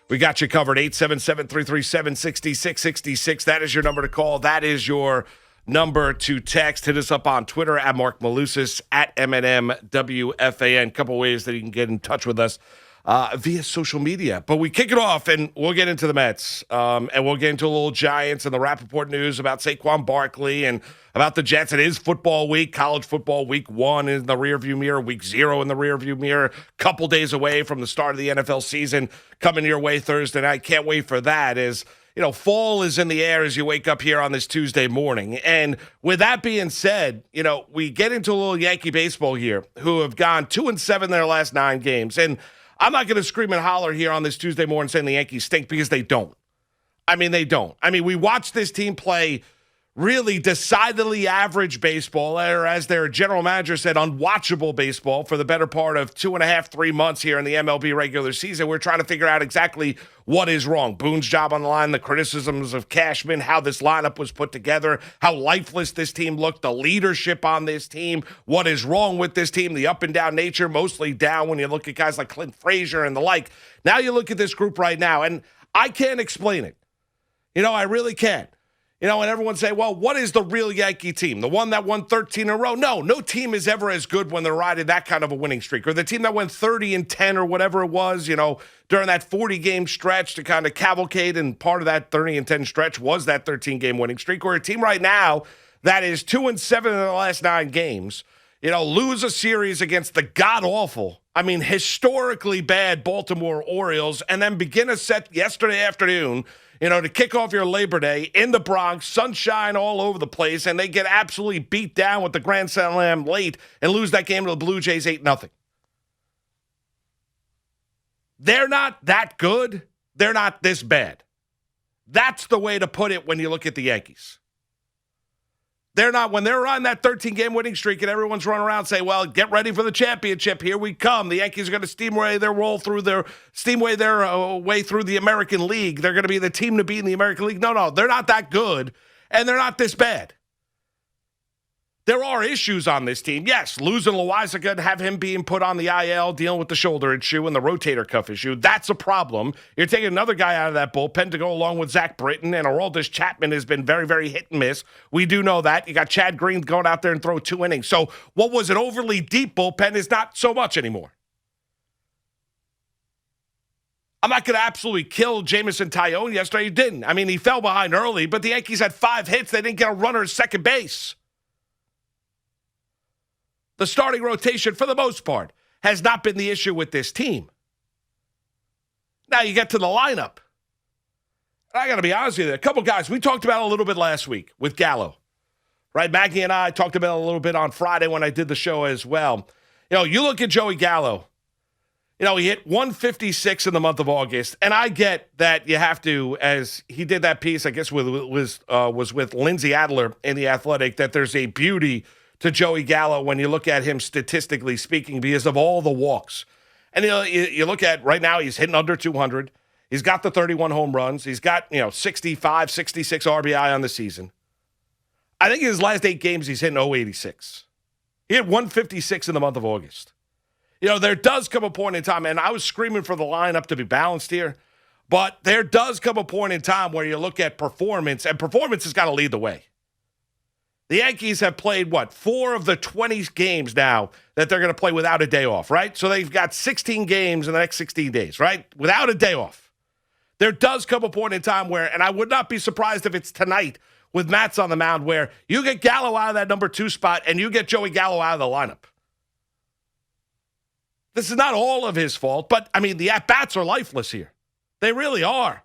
We got you covered. 877-337-6666. That is your number to call. That is your number to text. Hit us up on Twitter at Mark Malusis, at WFAN. Couple ways that you can get in touch with us via social media. But we kick it off, and we'll get into the Mets. And we'll get into a little Giants and the Rappaport news about Saquon Barkley and about the Jets. It is football week, college football. Week 1 in the rearview mirror, week 0 in the rearview mirror. Couple days away from the start of the NFL season coming your way Thursday night. Can't wait for that. Fall is in the air as you wake up here on this Tuesday morning. And with that being said, we get into a little Yankee baseball here, who have gone 2-7 in their last 9 games. And I'm not going to scream and holler here on this Tuesday morning saying the Yankees stink, because they don't. They don't. We watched this team play really decidedly average baseball, or as their general manager said, unwatchable baseball for the better part of 2.5, 3 months here in the MLB regular season. We're trying to figure out exactly what is wrong. Boone's job on the line, the criticisms of Cashman, how this lineup was put together, how lifeless this team looked, the leadership on this team, what is wrong with this team, the up and down nature, mostly down when you look at guys like Clint Frazier and the like. Now you look at this group right now, and I can't explain it. I really can't. And everyone say, well, what is the real Yankee team? The one that won 13 in a row? No team is ever as good when they're riding that kind of a winning streak. Or the team that went 30-10 or whatever it was, during that 40-game stretch to kind of cavalcade, and part of that 30-10 stretch was that 13-game winning streak. Or a team right now that is 2-7 in the last 9 games, lose a series against the god-awful, historically bad Baltimore Orioles, and then begin a set yesterday afternoon, to kick off your Labor Day in the Bronx, sunshine all over the place, and they get absolutely beat down with the Grand Slam late and lose that game to the Blue Jays 8-0. They're not that good. They're not this bad. That's the way to put it when you look at the Yankees. They're not, when they're on that 13-game winning streak and everyone's running around saying, well, get ready for the championship. Here we come. The Yankees are going to steamway their way through the American League. They're going to be the team to beat in the American League. No, they're not that good, and they're not this bad. There are issues on this team. Yes, losing Loaiza and have him being put on the IL, dealing with the shoulder issue and the rotator cuff issue. That's a problem. You're taking another guy out of that bullpen to go along with Zach Britton, and Aroldis Chapman has been very, very hit and miss. We do know that. You got Chad Green going out there and throw 2 innings. So what was an overly deep bullpen is not so much anymore. I'm not going to absolutely kill Jameson Taillon yesterday. He didn't. He fell behind early, but the Yankees had 5 hits. They didn't get a runner at second base. The starting rotation, for the most part, has not been the issue with this team. Now you get to the lineup. I got to be honest with you, a couple guys we talked about a little bit last week with Gallo, right? Maggie and I talked about it a little bit on Friday when I did the show as well. You look at Joey Gallo. He hit 156 in the month of August, and I get that you have to, as he did that piece, I guess was with Lindsay Adler in The Athletic, that there's a beauty to Joey Gallo when you look at him statistically speaking because of all the walks. And you look at right now, he's hitting under 200. He's got the 31 home runs. He's got 65, 66 RBI on the season. I think in his last 8 games, he's hitting 086. He hit 156 in the month of August. There does come a point in time, and I was screaming for the lineup to be balanced here, but there does come a point in time where you look at performance, and performance has got to lead the way. The Yankees have played, 4 of the 20 games now that they're going to play without a day off, right? So they've got 16 games in the next 16 days, right? Without a day off. There does come a point in time where, and I would not be surprised if it's tonight with Matt's on the mound, where you get Gallo out of that number 2 spot and you get Joey Gallo out of the lineup. This is not all of his fault, but, the at-bats are lifeless here. They really are.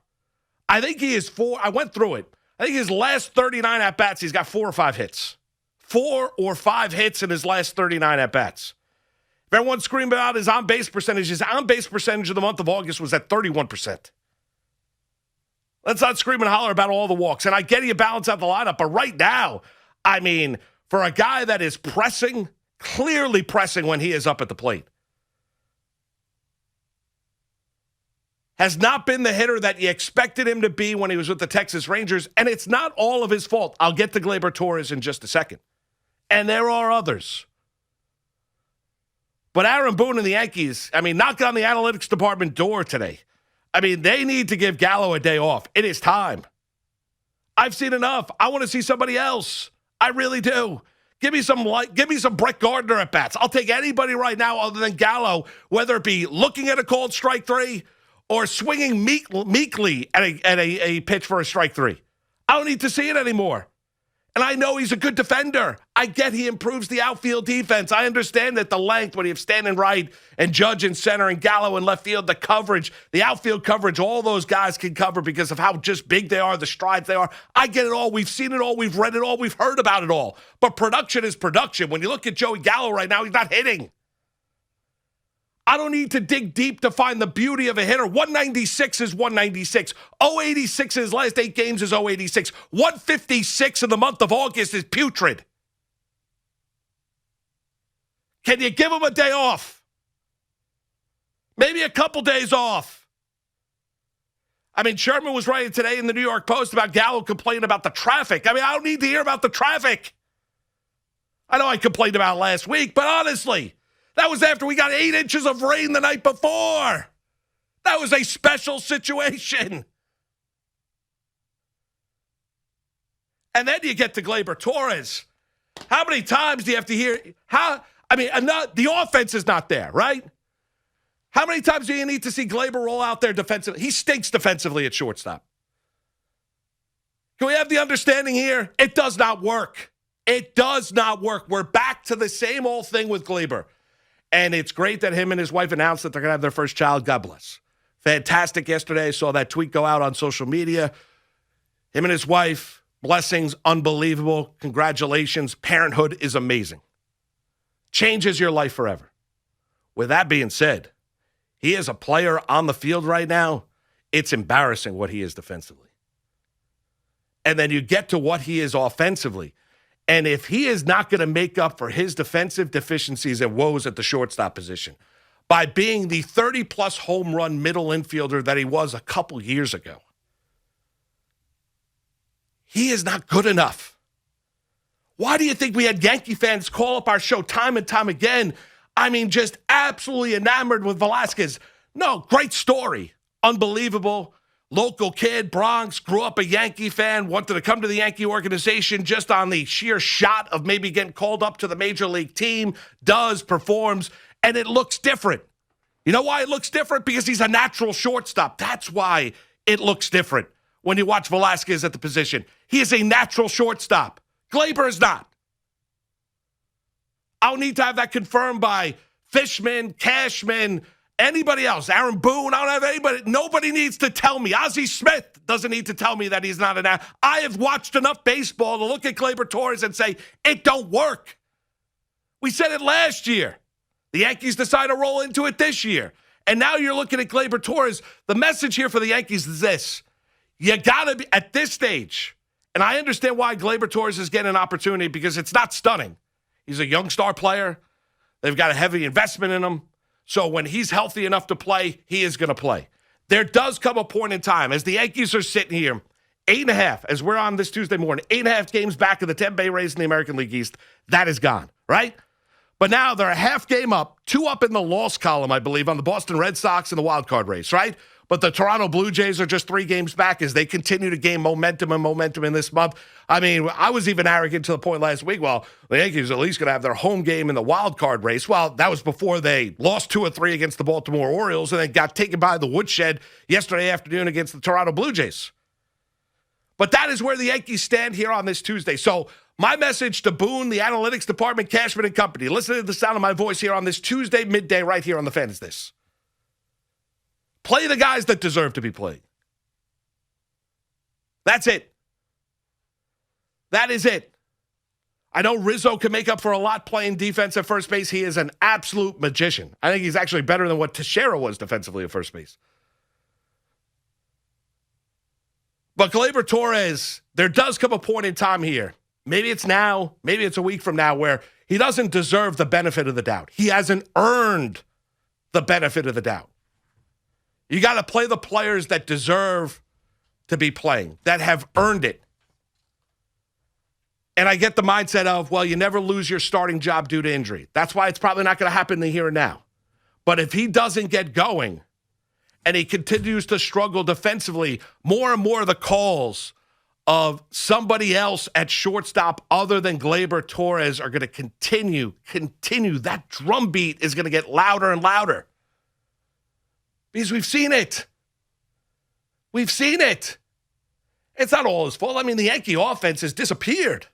I think he is I went through it. I think his last 39 at-bats, he's got 4 or 5 hits. 4 or 5 hits in his last 39 at-bats. If everyone's screaming about his on-base percentage of the month of August was at 31%. Let's not scream and holler about all the walks. And I get you balance out the lineup, but right now, for a guy that is pressing, clearly pressing when he is up at the plate, has not been the hitter that you expected him to be when he was with the Texas Rangers, and it's not all of his fault. I'll get to Gleyber Torres in just a second. And there are others. But Aaron Boone and the Yankees, knocking on the analytics department door today. I mean, they need to give Gallo a day off. It is time. I've seen enough. I want to see somebody else. I really do. Give me some Brett Gardner at bats. I'll take anybody right now other than Gallo, whether it be looking at a called strike three or swinging meekly at a pitch for a strike three. I don't need to see it anymore. And I know he's a good defender. I get he improves the outfield defense. I understand that the length, when you have Stanton right and Judge in center and Gallo in left field, the coverage, the outfield coverage, all those guys can cover because of how just big they are, the strides they are. I get it all. We've seen it all. We've read it all. We've heard about it all. But production is production. When you look at Joey Gallo right now, he's not hitting. I don't need to dig deep to find the beauty of a hitter. 196 is 196. 086 in his last 8 games is 086. 156 in the month of August is putrid. Can you give him a day off? Maybe a couple days off. I mean, Sherman was writing today in the New York Post about Gallo complaining about the traffic. I mean, I don't need to hear about the traffic. I know I complained about it last week, but honestly, that was after we got 8 inches of rain the night before. That was a special situation. And then you get to Gleyber Torres. How many times do you have to hear? The offense is not there, right? How many times do you need to see Gleyber roll out there defensively? He stinks defensively at shortstop. Can we have the understanding here? It does not work. It does not work. We're back to the same old thing with Gleyber. And it's great that him and his wife announced that they're going to have their first child. God bless. Fantastic yesterday. Saw that tweet go out on social media. Him and his wife, blessings, unbelievable. Congratulations. Parenthood is amazing. Changes your life forever. With that being said, he is a player on the field right now. It's embarrassing what he is defensively. And then you get to what he is offensively. And if he is not going to make up for his defensive deficiencies and woes at the shortstop position by being the 30-plus home run middle infielder that he was a couple years ago, he is not good enough. Why do you think we had Yankee fans call up our show time and time again? I mean, just absolutely enamored with Velasquez. No, great story. Unbelievable. Local kid, Bronx, grew up a Yankee fan, wanted to come to the Yankee organization just on the sheer shot of maybe getting called up to the major league team, performs, and it looks different. You know why it looks different? Because he's a natural shortstop. That's why it looks different when you watch Velasquez at the position. He is a natural shortstop. Gleyber is not. I'll need to have that confirmed by Fishman, Cashman, anybody else, Aaron Boone, I don't have anybody. Nobody needs to tell me. Ozzie Smith doesn't need to tell me that he's not an athlete. I have watched enough baseball to look at Gleyber Torres and say, it don't work. We said it last year. The Yankees decide to roll into it this year. And now you're looking at Gleyber Torres. The message here for the Yankees is this. You got to be, at this stage, and I understand why Gleyber Torres is getting an opportunity because it's not stunning. He's a young star player. They've got a heavy investment in him. So when he's healthy enough to play, he is going to play. There does come a point in time, as the Yankees are sitting here, 8.5, as we're on this Tuesday morning, 8.5 games back of the Tampa Bay Rays in the American League East. That is gone, right? But now they're a half game up, 2 up in the loss column, I believe, on the Boston Red Sox in the wild card race, right? But the Toronto Blue Jays are just 3 games back as they continue to gain momentum in this month. I mean, I was even arrogant to the point last week, well, the Yankees are at least going to have their home game in the wild card race. Well, that was before they lost 2 or 3 against the Baltimore Orioles and then got taken by the woodshed yesterday afternoon against the Toronto Blue Jays. But that is where the Yankees stand here on this Tuesday. So my message to Boone, the analytics department, Cashman and company, listen to the sound of my voice here on this Tuesday midday right here on the Fan is this. Play the guys that deserve to be played. That's it. That is it. I know Rizzo can make up for a lot playing defense at first base. He is an absolute magician. I think he's actually better than what Teixeira was defensively at first base. But Gleyber Torres, there does come a point in time here. Maybe it's now, maybe it's a week from now, where he doesn't deserve the benefit of the doubt. He hasn't earned the benefit of the doubt. You got to play the players that deserve to be playing, that have earned it. And I get the mindset of, well, you never lose your starting job due to injury. That's why it's probably not going to happen in the here and now. But if he doesn't get going, and he continues to struggle defensively, more and more of the calls of somebody else at shortstop other than Gleyber Torres are going to continue. That drumbeat is going to get louder and louder. Because we've seen it. We've seen it. It's not all his fault. I mean, the Yankee offense has disappeared.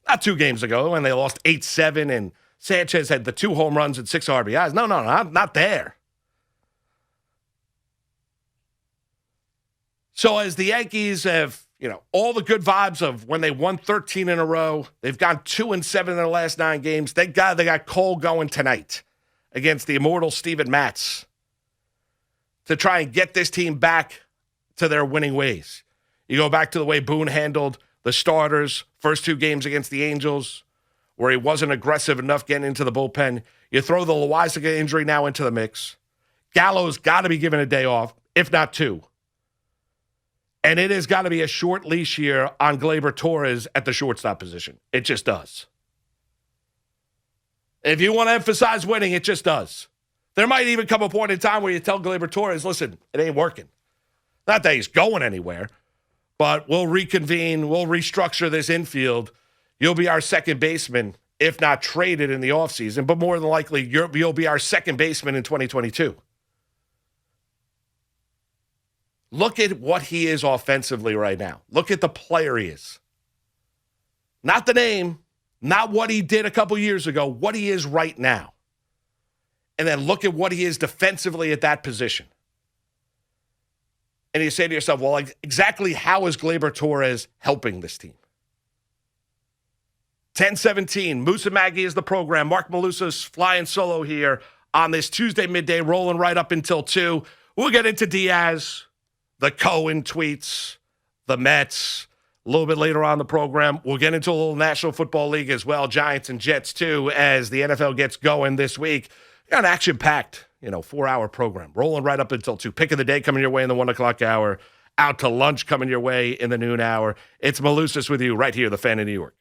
Not 2 games ago when they lost 8-7 and Sanchez had the 2 home runs and 6 RBIs. No, not there. So as the Yankees have, all the good vibes of when they won 13 in a row, they've gone 2-7 in their last 9 games. Thank God they got Cole going tonight against the immortal Steven Matz to try and get this team back to their winning ways. You go back to the way Boone handled the starters, first 2 games against the Angels, where he wasn't aggressive enough getting into the bullpen. You throw the Loaizaga injury now into the mix. Gallo's got to be given a day off, if not 2. And it has got to be a short leash here on Gleyber Torres at the shortstop position. It just does. If you want to emphasize winning, it just does. There might even come a point in time where you tell Gleyber Torres, listen, it ain't working. Not that he's going anywhere, but we'll reconvene, we'll restructure this infield. You'll be our second baseman, if not traded in the offseason, but more than likely you'll be our second baseman in 2022. Look at what he is offensively right now. Look at the player he is. Not the name, not what he did a couple years ago, what he is right now. And then look at what he is defensively at that position. And you say to yourself, well, exactly how is Gleyber Torres helping this team? 10:17, Moose and Maggie is the program. Mark Malusis flying solo here on this Tuesday midday, rolling right up until 2. We'll get into Diaz, the Cohen tweets, the Mets. A little bit later on the program, we'll get into a little National Football League as well, Giants and Jets too, as the NFL gets going this week. Got an action-packed, 4-hour program, rolling right up until 2. Pick of the day coming your way in the 1 o'clock hour. Out to lunch coming your way in the noon hour. It's Malusis with you right here, the Fan in New York.